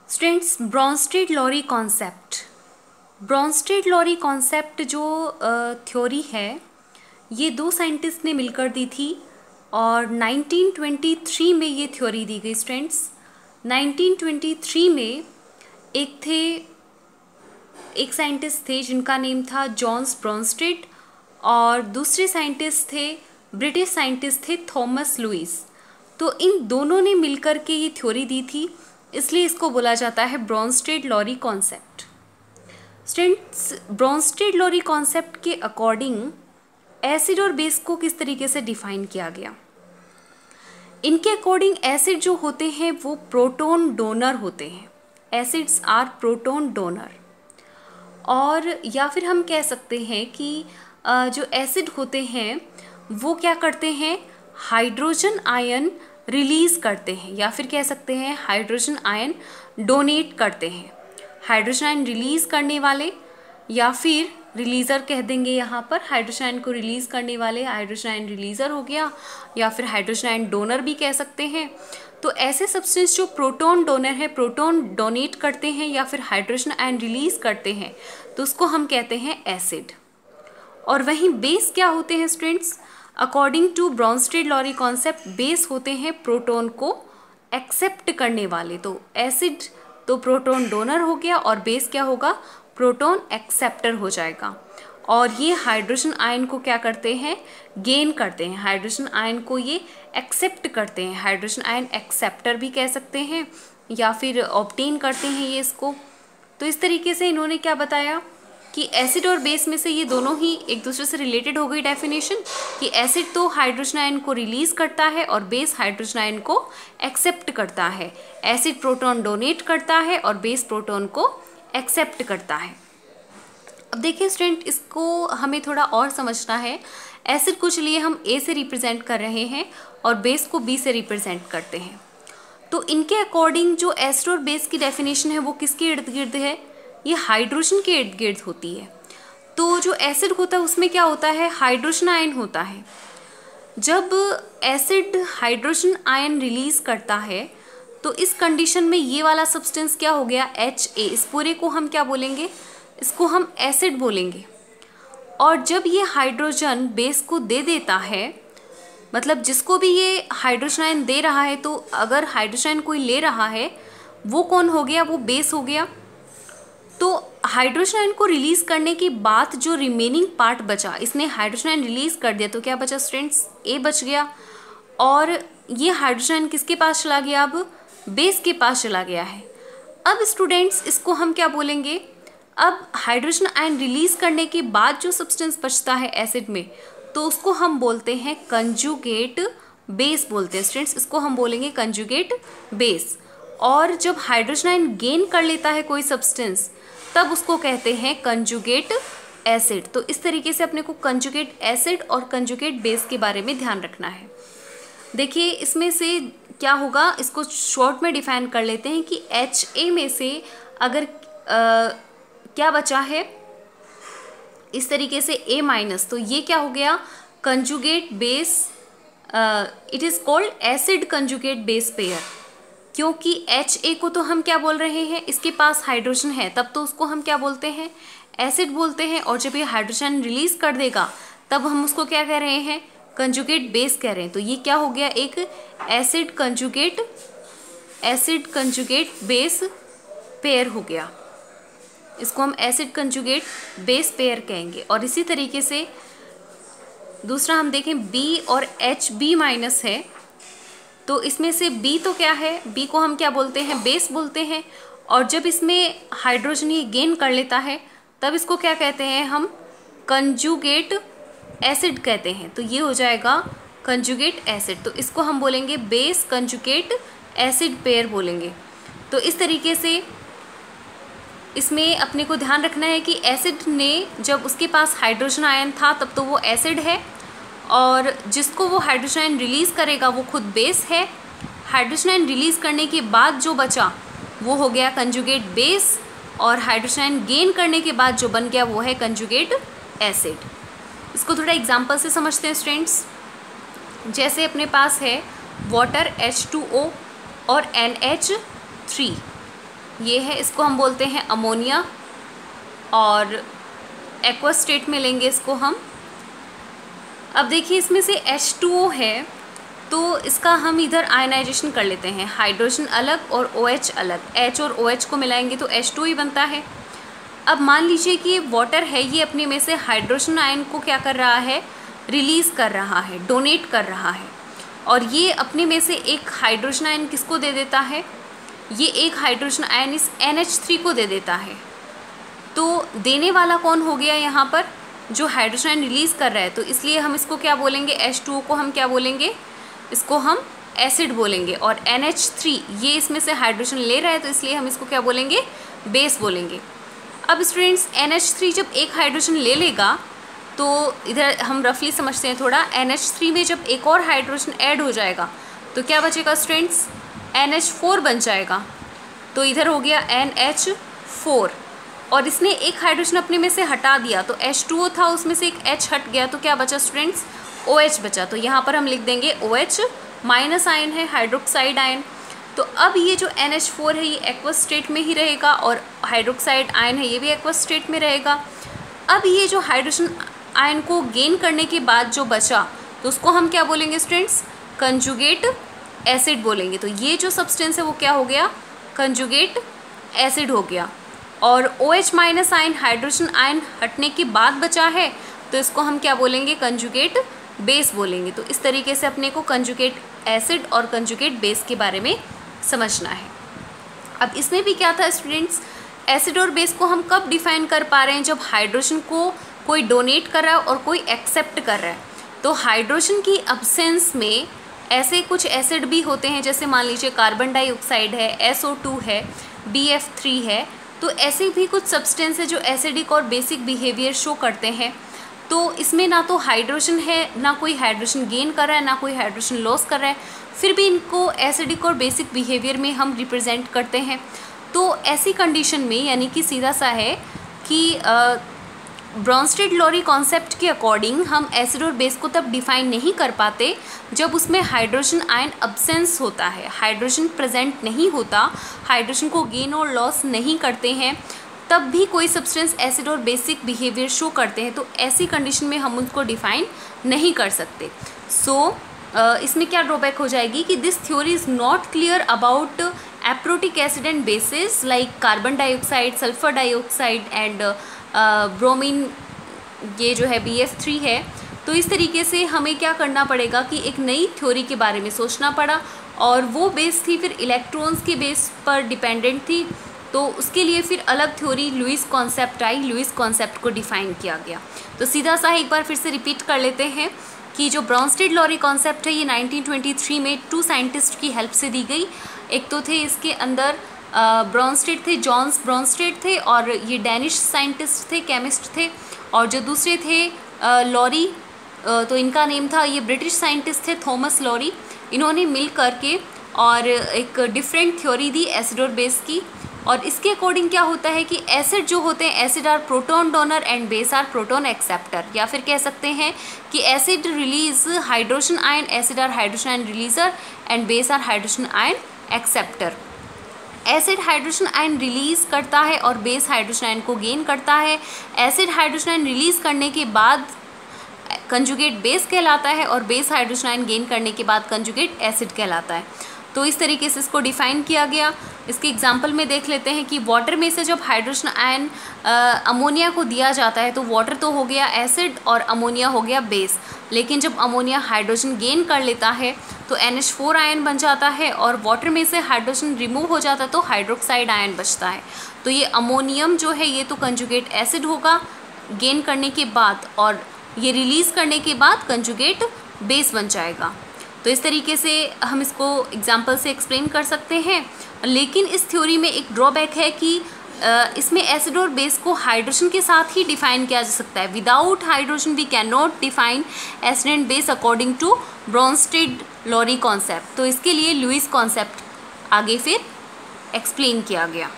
Students, Brønsted-lorry concept जो theory है, ये दो साइंटिस्ट ने मिलकर दी थी और 1923 में ये थ्योरी दी गई। स्टूडेंट्स, 1923 में एक साइंटिस्ट थे जिनका नेम था जॉन्स ब्रॉन्स्टेड और दूसरे साइंटिस्ट थे, ब्रिटिश साइंटिस्ट थे थॉमस लुईस। तो इन दोनों ने मिलकर के ये थ्योरी दी थी, इसलिए इसको बोला जाता है Brønsted-lorry concept. Students, Brønsted-lorry concept के अकॉर्डिंग एसिड और बेस को किस तरीके से डिफाइन किया गया। इनके अकॉर्डिंग एसिड जो होते हैं वो प्रोटॉन डोनर होते हैं। Acids are proton donor. और या फिर हम कह सकते हैं कि जो एसिड होते हैं वो क्या करते हैं, हाइड्रोजन आयन रिलीज़ करते हैं, या फिर कह सकते हैं हाइड्रोजन आयन डोनेट करते हैं। हाइड्रोजन आयन रिलीज़ करने वाले, या फिर रिलीज़र कह देंगे यहाँ पर, हाइड्रोजन आयन को रिलीज़ करने वाले हाइड्रोजन आयन रिलीज़र हो गया, या फिर हाइड्रोजन आयन डोनर भी कह सकते हैं। तो ऐसे सब्सटेंस जो प्रोटॉन डोनर है, प्रोटॉन डोनेट करते हैं या फिर हाइड्रोजन आयन रिलीज़ करते हैं, तो उसको हम कहते हैं एसिड। और वहीं बेस क्या होते हैं students, according to Bronsted Lowry concept base होते हैं प्रोटॉन को एक्सेप्ट करने वाले। तो एसिड तो प्रोटॉन डोनर हो गया और बेस क्या होगा, प्रोटॉन एक्सेप्टर हो जाएगा। और ये हाइड्रोजन आयन को क्या करते हैं, गेन करते हैं, हाइड्रोजन आयन को ये एक्सेप्ट करते हैं, हाइड्रोजन आयन एक्सेप्टर भी कह सकते हैं, या फिर ऑब्टेन करते हैं ये इसको। तो इस तरीके से इन्होंने क्या बताया कि एसिड और बेस में से ये दोनों ही एक दूसरे से रिलेटेड हो गई डेफिनेशन, कि एसिड तो हाइड्रोजन आयन को रिलीज करता है और बेस हाइड्रोजन आयन को एक्सेप्ट करता है। एसिड प्रोटॉन डोनेट करता है और बेस प्रोटॉन को एक्सेप्ट करता है। अब देखिए स्टूडेंट, इसको हमें थोड़ा और समझना है। एसिड को चलिए हम ए से रिप्रेजेंट कर रहे हैं और बेस को बी से रिप्रेजेंट करते हैं। तो इनके अकॉर्डिंग जो एसिड और बेस की डेफिनेशन है वो किसके इर्द गिर्द है, ये हाइड्रोजन के इर्द गिर्द होती है। तो जो एसिड होता है उसमें क्या होता है, हाइड्रोजन आयन होता है। जब एसिड हाइड्रोजन आयन रिलीज करता है तो इस कंडीशन में ये वाला सब्सटेंस क्या हो गया, HA। इस पूरे को हम क्या बोलेंगे, इसको हम एसिड बोलेंगे। और जब ये हाइड्रोजन बेस को दे देता है, मतलब जिसको भी ये हाइड्रोजन आयन दे रहा है, तो अगर हाइड्रोजन आयन कोई ले रहा है वो कौन हो गया, वो बेस हो गया। तो हाइड्रोजन आयन को रिलीज करने के बाद जो रिमेनिंग पार्ट बचा, इसने हाइड्रोजन आयन रिलीज कर दिया, तो क्या बचा स्टूडेंट्स, ए बच गया। और ये हाइड्रोजन आयन किसके पास चला गया, अब बेस के पास चला गया है। अब स्टूडेंट्स इसको हम क्या बोलेंगे, अब हाइड्रोजन आयन रिलीज करने के बाद जो सब्सटेंस बचता है एसिड में, तो उसको हम बोलते हैं कंजुगेट बेस बोलते हैं। स्टूडेंट्स, इसको हम बोलेंगे कंजुगेट बेस। और जब हाइड्रोजन आयन गेन कर लेता है कोई सब्सटेंस, तब उसको कहते हैं कंजुगेट एसिड। तो इस तरीके से अपने को कंजुगेट एसिड और कंजुगेट बेस के बारे में ध्यान रखना है। देखिए इसमें से क्या होगा, इसको शॉर्ट में डिफाइन कर लेते हैं कि HA में से अगर क्या बचा है इस तरीके से A-, तो ये क्या हो गया, conjugate base, it is called acid conjugate base pair. क्योंकि HA को तो हम क्या बोल रहे हैं, इसके पास हाइड्रोजन है, तब तो उसको हम क्या बोलते हैं, एसिड बोलते हैं। और जब ये हाइड्रोजन रिलीज कर देगा तब हम उसको क्या कह रहे हैं, कंजुगेट बेस कह रहे हैं। तो ये क्या हो गया, एक एसिड कंजुगेट बेस पेयर हो गया। इसको हम एसिड कंजुगेट बेस पेयर कहेंगे। और इसी तरीके से दूसरा हम देखें, B और HB- है, तो इसमें से B तो क्या है, B को हम क्या बोलते हैं, बेस बोलते हैं। और जब इसमें हाइड्रोजन ये गेन कर लेता है तब इसको क्या कहते हैं, हम कंजुगेट एसिड कहते हैं। तो ये हो जाएगा कंजुगेट एसिड। तो इसको हम बोलेंगे बेस कंजुगेट एसिड पेयर बोलेंगे। तो इस तरीके से इसमें अपने को ध्यान रखना है कि एसिड ने जब उसके पास हाइड्रोजन आयन था तब तो वो एसिड है, और जिसको वो हाइड्रोजन आयन रिलीज़ करेगा वो खुद बेस है। हाइड्रोजन आयन रिलीज़ करने के बाद जो बचा वो हो गया कंजुगेट बेस, और हाइड्रोजन आयन गेन करने के बाद जो बन गया वो है कंजुगेट एसिड। इसको थोड़ा एग्जांपल से समझते हैं स्टूडेंट्स। जैसे अपने पास है वाटर H2O और NH3। ये है, इसको हम बोलते हैं अमोनिया, और एक्वस स्टेट में लेंगे इसको हम। अब देखिए इसमें से H2O है, तो इसका हम इधर आयनाइजेशन कर लेते हैं, हाइड्रोजन अलग और OH अलग, H और OH को मिलाएंगे तो H2O ही बनता है। अब मान लीजिए कि ये वाटर है, ये अपने में से हाइड्रोजन आयन को क्या कर रहा है, रिलीज़ कर रहा है, डोनेट कर रहा है, और ये अपने में से एक हाइड्रोजन आयन किसको दे देता है, ये एक हाइड्रोजन आयन इस NH3 को दे देता है। तो देने वाला कौन हो गया यहाँ पर, जो हाइड्रोजन आयन रिलीज़ कर रहा है, तो इसलिए हम इसको क्या बोलेंगे, H2O को हम क्या बोलेंगे, इसको हम एसिड बोलेंगे, और NH3 ये इसमें से हाइड्रोजन ले रहा है, तो इसलिए हम इसको क्या बोलेंगे, बेस बोलेंगे। अब स्टूडेंट्स NH3 जब एक हाइड्रोजन ले लेगा, तो इधर हम रफली समझते हैं थोड़ा, NH3 में जब एक और हाइड्रोजन ऐड हो जाएगा तो क्या बचेगा स्टूडेंट्स, NH4 बन जाएगा। तो इधर हो गया NH4, और इसने एक हाइड्रोजन अपने में से हटा दिया, तो H2O था उसमें से एक H हट गया, तो क्या बचा स्टूडेंट्स, OH बचा। तो यहाँ पर हम लिख देंगे OH माइनस आयन है, हाइड्रोक्साइड आयन। तो अब ये जो NH4 है ये एक्वस स्टेट में ही रहेगा, और हाइड्रोक्साइड आयन है ये भी एक्वस स्टेट में रहेगा। अब ये जो हाइड्रोजन आयन को गेन करने के बाद जो बचा, तो उसको हम क्या बोलेंगे स्टूडेंट्स, कंजुगेट एसिड बोलेंगे। तो ये जो सब्सटेंस है वो क्या हो गया, कंजुगेट एसिड हो गया। और OH minus ion, hydrogen ion हटने के बाद बचा है, तो इसको हम क्या बोलेंगे, कंजुगेट बेस बोलेंगे। तो इस तरीके से अपने को कंजुगेट एसिड और कंजुगेट बेस के बारे में समझना है। अब इसमें भी क्या था स्टूडेंट्स, एसिड और बेस को हम कब डिफाइन कर पा रहे हैं, जब हाइड्रोजन को कोई डोनेट कर रहा है और कोई एक्सेप्ट कर रहा है। तो हाइड्रोजन की अब्सेंस में ऐसे कुछ एसिड भी होते हैं, जैसे मान लीजिए कार्बन डाइऑक्साइड है, SO2 है, BF3 है। तो ऐसे भी कुछ सब्सटेंस है जो एसिडिक और बेसिक बिहेवियर शो करते हैं। तो इसमें ना तो हाइड्रोजन है, ना कोई हाइड्रोजन गेन कर रहा है, ना कोई हाइड्रोजन लॉस कर रहा है, फिर भी इनको एसिडिक और बेसिक बिहेवियर में हम रिप्रेजेंट करते हैं। तो ऐसी कंडीशन में यानी कि सीधा सा है कि ब्रॉन्स्टेड-लॉरी कॉन्सेप्ट के अकॉर्डिंग हम एसिड और बेस को तब डिफाइन नहीं कर पाते जब उसमें हाइड्रोजन आयन अब्सेंस होता है, हाइड्रोजन प्रेजेंट नहीं होता, हाइड्रोजन को गेन और लॉस नहीं करते हैं, तब भी कोई सब्सटेंस एसिड और बेसिक बिहेवियर शो करते हैं। तो ऐसी कंडीशन में हम उनको डिफाइन नहीं कर सकते। इसमें क्या ड्रॉबैक हो जाएगी कि this theory is not clear about aprotic acid and bases like carbon dioxide, sulphur dioxide and bromine, ये जो है BF3 है। तो इस तरीके से हमें क्या करना पड़ेगा कि एक नई थ्योरी के बारे में सोचना पड़ा, और वो बेस थी फिर इलेक्ट्रॉन्स के बेस पर डिपेंडेंट थी। तो उसके लिए फिर अलग थ्योरी लुईस कॉन्सेप्ट आई, लुईस कॉन्सेप्ट को डिफाइन किया गया। तो सीधा सा एक बार फिर से रिपीट कर लेते हैं कि जो ब्रॉन्स्टेड-लॉरी कॉन्सेप्ट है ये 1923 में 2 साइंटिस्ट की हेल्प से दी गई। एक तो थे इसके अंदर ब्रॉन्स्टेड थे, जॉन्स ब्रॉन्स्टेड थे, और ये डेनिश साइंटिस्ट थे, केमिस्ट थे। और जो दूसरे थे लॉरी, तो इनका नेम था, ये ब्रिटिश साइंटिस्ट थे, थॉमस लॉरी। इन्होंने मिल करके और एक डिफरेंट थ्योरी दी एसिड और बेस की। और इसके अकॉर्डिंग क्या होता है कि एसिड जो होते हैं, acid are proton donor and base are proton acceptor, या फिर कह सकते हैं कि acid release hydrogen ion, acid are hydrogen ion releaser and base are hydrogen ion acceptor. Acid hydrogen ion release करता है और बेस हाइड्रोजन आयन को गेन करता है। एसिड हाइड्रोजन आयन रिलीज करने के बाद कंजुगेट बेस कहलाता है, और बेस हाइड्रोजन आयन गेन करने के बाद कंजुगेट एसिड कहलाता है। तो इस तरीके से इसको डिफाइन किया गया। इसके एग्जांपल में देख लेते हैं कि वाटर में से जब हाइड्रोजन आयन अमोनिया को दिया जाता है तो वाटर तो हो गया एसिड और अमोनिया हो गया बेस, लेकिन जब अमोनिया हाइड्रोजन गेन कर लेता है तो NH4 आयन बन जाता है, और वाटर में से हाइड्रोजन रिमूव हो जाता है तो हाइड्रोक्साइड आयन बचता है। तो ये अमोनियम जो है ये तो कंजुगेट एसिड होगा गेन करने के बाद, और ये रिलीज़ करने के बाद कंजुगेट बेस बन जाएगा। तो इस तरीके से हम इसको एग्जाम्पल से एक्सप्लेन कर सकते हैं। लेकिन इस थ्योरी में एक ड्रॉबैक है कि इसमें एसिड और बेस को हाइड्रोजन के साथ ही डिफाइन किया जा सकता है। Without hydrogen we can not define acid and base according to Bronsted Lowry concept. तो इसके लिए लुईस कॉन्सेप्ट आगे फिर एक्सप्लेन किया गया।